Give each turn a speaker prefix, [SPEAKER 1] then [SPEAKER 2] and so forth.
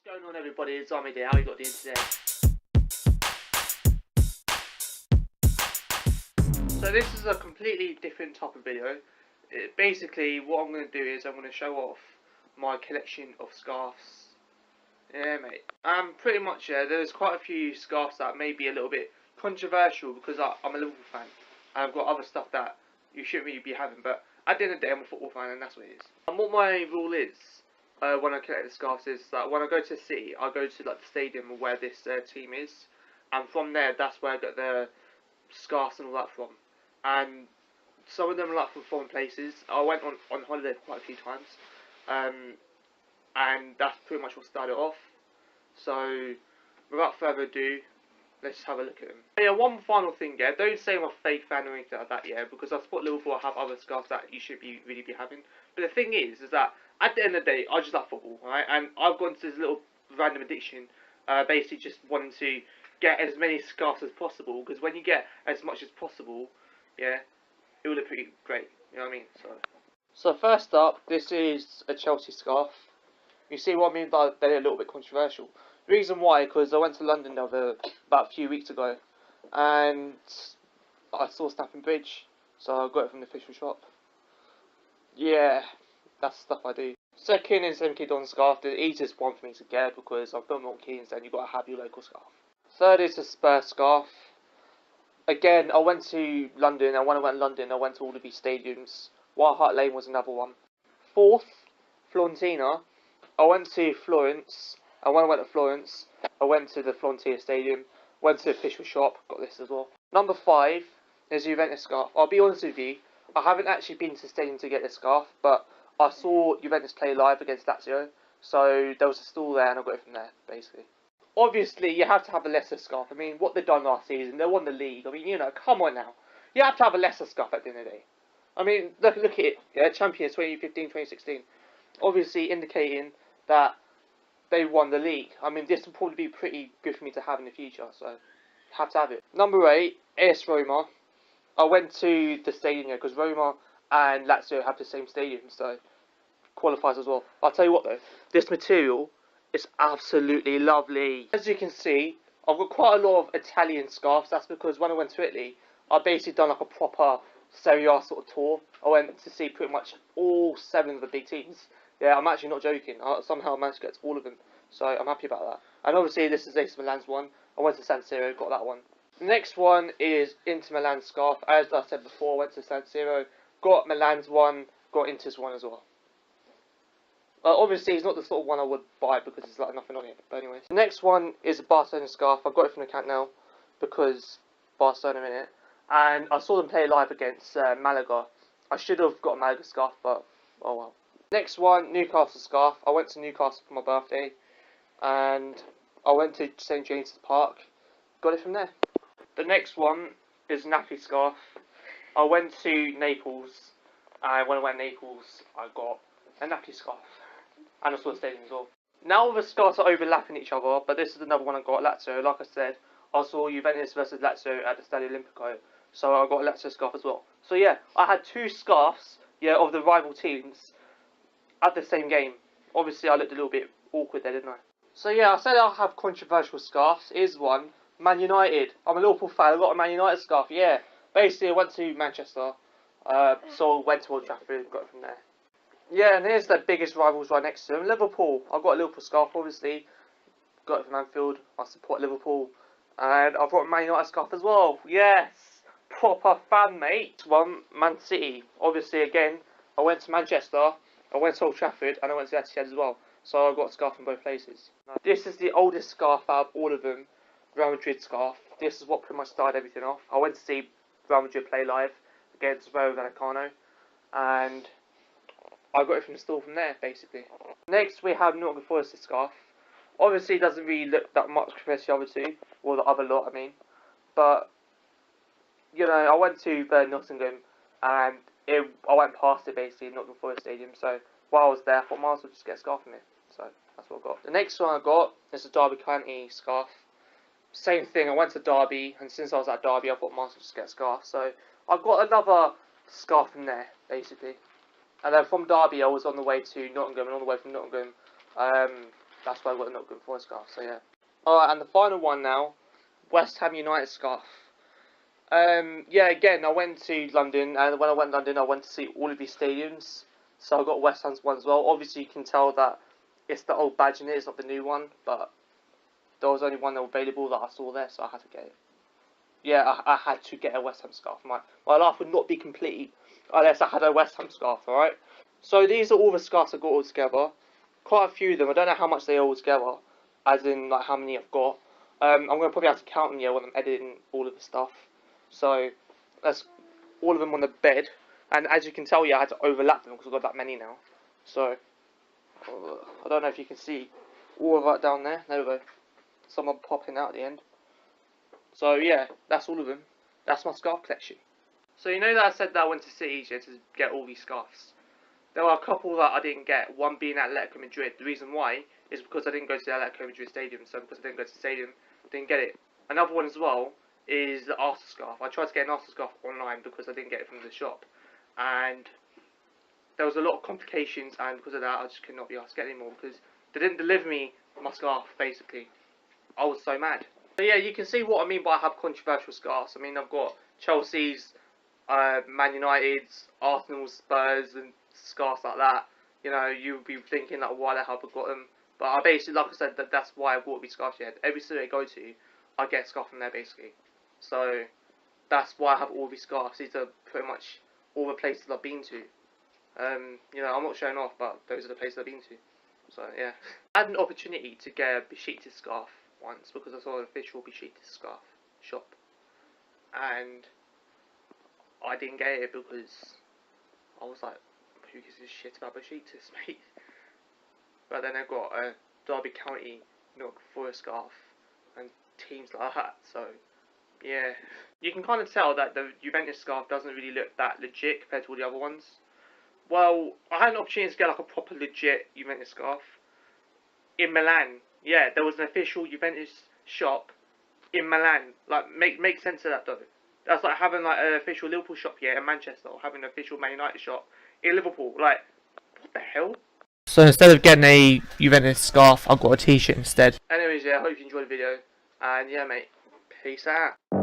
[SPEAKER 1] What's going on, everybody? It's Army Day. How you got the internet? So this is a completely different type of video. Basically, what I'm going to do is I'm going to show off my collection of scarves. Yeah, mate. Pretty much, yeah, there's quite a few scarves that may be a little bit controversial because I'm a Liverpool fan. And I've got other stuff that you shouldn't really be having, but at the end of the day, I'm a football fan and that's what it is. And what my rule is, when I collect the scarves, is that when I go to the city, I go to like the stadium where this team is, and from there, that's where I get the scarves and all that from. And some of them are like from foreign places. I went on holiday quite a few times, and that's pretty much what started off. So, without further ado, let's have a look at them. Yeah, one final thing, yeah, don't say I'm a fake fan or anything like that, yeah, because I support Liverpool, I have other scarves that you should really be having. But the thing is that at the end of the day, I just like football, right? And I've gone to this little random addiction, basically just wanting to get as many scarves as possible, because when you get as much as possible, yeah, it will look pretty great, you know what I mean? So first up, this is a Chelsea scarf. You see what I mean by they're a little bit controversial. The reason why, because I went to London about a few weeks ago, and I saw Stamford Bridge, so I got it from the official shop. Yeah, that's the stuff I do. Second is MK Don scarf, the easiest one for me to get because I'm from Milton Keynes and you've got to have your local scarf. Third is a Spurs scarf. Again, I went to London, and when I went to London, I went to all of these stadiums. White Hart Lane was another one. Fourth, Fiorentina. I went to Florence, and when I went to Florence, I went to the Fiorentina Stadium, went to the official shop, got this as well. Number 5 is the Juventus scarf. I'll be honest with you, I haven't actually been to the stadium to get this scarf, but I saw Juventus play live against Lazio, so there was a stall there and I got it from there, basically. Obviously, you have to have a Leicester scarf. I mean, what they've done last season, they won the league. I mean, you know, come on now. You have to have a Leicester scarf at the end of the day. I mean, look at it, yeah, champions 2015, 2016. Obviously indicating that they won the league. I mean, this will probably be pretty good for me to have in the future, so have to have it. Number 8, AS Roma. I went to the stadium here because Roma and Lazio have the same stadium, so qualifies as well. I'll tell you what though, this material is absolutely lovely. As you can see, I've got quite a lot of Italian scarves. That's because when I went to Italy, I basically done like a proper Serie A sort of tour. I went to see pretty much all 7 of the big teams. Yeah, I'm actually not joking. I somehow managed to get to all of them, so I'm happy about that. And obviously, this is AC Milan's one. I went to San Siro, got that one. The next one is Inter Milan scarf. As I said before, I went to San Siro, got Milan's one, got Inter's one as well. Obviously, it's not the sort of one I would buy because there's like nothing on it. But anyways, the next one is a Barcelona scarf. I've got it from the account now because Barcelona in it, and I saw them play live against Malaga. I should have got a Malaga scarf, but oh well. Next one, Newcastle scarf. I went to Newcastle for my birthday, and I went to St James's Park. Got it from there. The next one is Napoli scarf. I went to Naples, and when I went to Naples, I got a Napoli scarf. And I saw the stadium as well. Now all the scarves are overlapping each other, but this is another one I got at Lazio. Like I said, I saw Juventus versus Lazio at the Stadio Olimpico, so I got a Lazio scarf as well. So yeah, I had 2 scarves, yeah, of the rival teams at the same game. Obviously, I looked a little bit awkward there, didn't I? So yeah, I said I'll have controversial scarves. Here's one. Man United. I'm a Liverpool fan. I got a Man United scarf. Yeah. Basically, I went to Manchester, so went to Old Trafford, got it from there. Yeah, and here's the biggest rivals right next to them. Liverpool. I've got a Liverpool scarf, obviously. Got it from Anfield. I support Liverpool. And I've got a Man United scarf as well. Yes. Proper fan, mate. One, Man City. Obviously, again, I went to Manchester, I went to Old Trafford, and I went to Etihad as well. So I've got a scarf in both places. This is the oldest scarf out of all of them. Real Madrid scarf. This is what pretty much started everything off. I went to see Real Madrid play live against Rayo Vallecano, and I got it from the store from there, basically. Next, we have Nottingham Forest scarf. Obviously, it doesn't really look that much compared to the other two, or the other lot, I mean. But, you know, I went to Nottingham, and I went past it, basically, Nottingham Forest Stadium. So, while I was there, I thought, might as well just get a scarf from it. So, that's what I got. The next one I got is a Derby County scarf. Same thing, I went to Derby, and since I was at Derby, I thought, might as well just get a scarf. So, I've got another scarf from there, basically. And then from Derby, I was on the way to Nottingham, and on the way from Nottingham, that's why I got the Nottingham Forest scarf. So yeah. Alright, and the final one now, West Ham United scarf. Yeah, again, I went to London, and when I went to London, I went to see all of these stadiums. So I got West Ham's one as well. Obviously, you can tell that it's the old badge in it, it's not the new one, but there was only one available that I saw there, so I had to get it. Yeah, I had to get a West Ham scarf. My life would not be complete unless I had a West Ham scarf, alright? So these are all the scarves I got all together. Quite a few of them. I don't know how much they are all together, as in like how many I've got. I'm going to probably have to count them when I'm editing all of the stuff. So that's all of them on the bed. And as you can tell, I had to overlap them because I've got that many now. So I don't know if you can see all of that down there. There we go. Some are popping out at the end. So yeah, that's all of them. That's my scarf collection. So you know that I said that I went to City to get all these scarves. There were a couple that I didn't get, one being Atletico Madrid. The reason why is because I didn't go to the Atletico Madrid stadium, so because I didn't go to the stadium, I didn't get it. Another one as well is the Arsenal scarf. I tried to get an Arsenal scarf online because I didn't get it from the shop. And there was a lot of complications, and because of that I just could not be asked to get it anymore because they didn't deliver me my scarf, basically. I was so mad. So yeah, you can see what I mean by I have controversial scarves. I mean, I've got Chelsea's, Man United's, Arsenal, Spurs, and scarves like that. You know, you'll be thinking like, why the hell have I got them? But I basically, like I said, that's why I bought these scarves. Yeah, every city I go to, I get a scarf from there basically. So that's why I have all these scarves. These are pretty much all the places I've been to. You know, I'm not showing off, but those are the places I've been to. So yeah, I had an opportunity to get a Besiktas scarf once because I saw an official Besiktas scarf shop, and I didn't get it because I was like, who gives a shit about Besiktas, mate? But then I got a Derby County Nottingham Forest scarf and teams like that, so yeah. You can kind of tell that the Juventus scarf doesn't really look that legit compared to all the other ones. Well, I had an opportunity to get like a proper legit Juventus scarf in Milan. Yeah, there was an official Juventus shop in Milan. Like, make sense of that though. That's like having like an official Liverpool shop here in Manchester, or having an official Man United shop in Liverpool. Like, what the hell? So instead of getting a Juventus scarf, I got a t-shirt instead. Anyways, yeah, I hope you enjoyed the video. And yeah, mate, peace out.